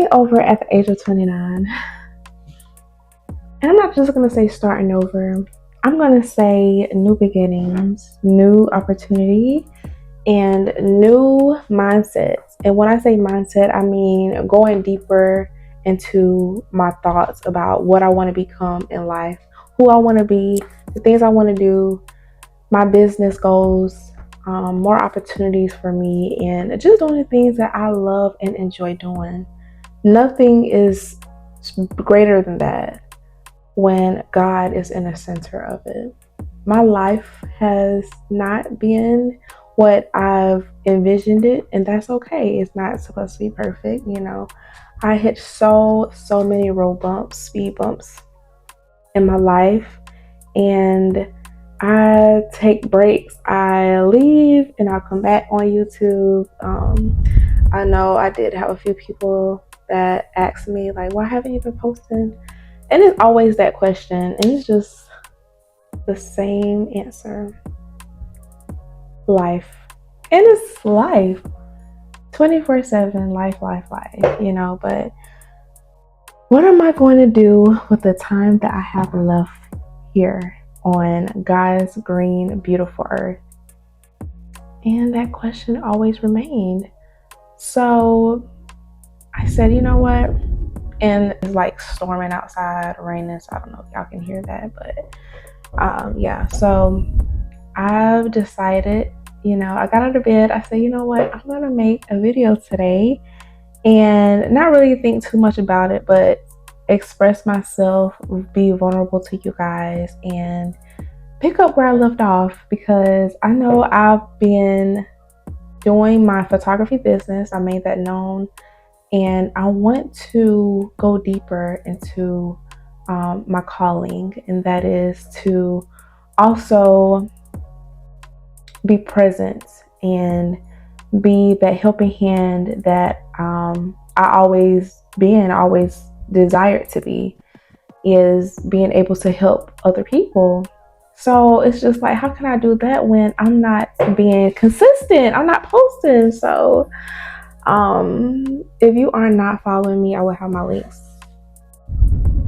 starting over at the age of 29. And I'm not just going to say starting over. I'm going to say new beginnings, new opportunity, and new mindsets. And when I say mindset, I mean going deeper into my thoughts about what I want to become in life, who I want to be, the things I want to do, my business goals, more opportunities for me, and just doing the things that I love and enjoy doing. Nothing is greater than that when God is in the center of it. My life has not been what I've envisioned it, and that's okay. It's not supposed to be perfect, you know. I hit so many road bumps, speed bumps in my life, and I take breaks. I leave and I'll come back on YouTube. I know I did have a few people that asked me, like, why haven't you been posting? And it's always that question, and it's just the same answer. Life. And it's life. 24/7, life, you know. But what am I going to do with the time that I have left here on God's green, beautiful earth? And that question always remained. So I said, you know what? And it's like storming outside, raining, so I don't know if y'all can hear that, but yeah. So I've decided, you know, I got out of bed. I said, you know what? I'm gonna make a video today and not really think too much about it, but express myself, be vulnerable to you guys, and pick up where I left off, because I know I've been doing my photography business. I made that known, and I want to go deeper into my calling, and that is to also be present and be that helping hand that I always desired to be, is being able to help other people. So it's just like, how can I do that when I'm not being consistent? I'm not posting. So if you are not following me, I will have my links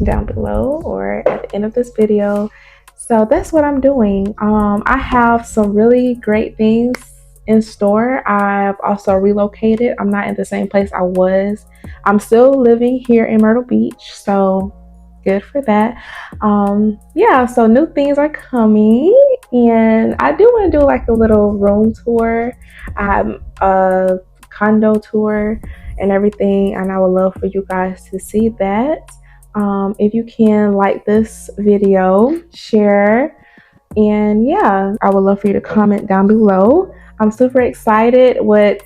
down below or at the end of this video. So that's what I'm doing. I have some really great things in store. I've also relocated. I'm not in the same place I was. I'm still living here in Myrtle Beach, so good for that. Yeah, so new things are coming, and I do want to do like a little room tour, a condo tour and everything, and I would love for you guys to see that. If you can, like this video, share, and yeah, I would love for you to comment down below. I'm super excited what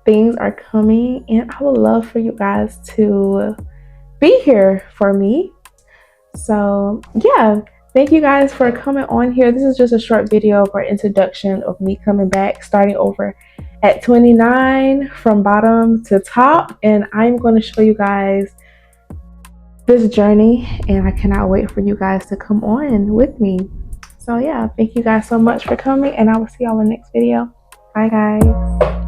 things are coming, and I would love for you guys to be here for me. So yeah, thank you guys for coming on here. This is just a short video for introduction of me coming back, starting over at 29 from bottom to top, and I'm going to show you guys this journey, and I cannot wait for you guys to come on with me. So yeah, thank you guys so much for coming, and I will see y'all in the next video. Bye guys.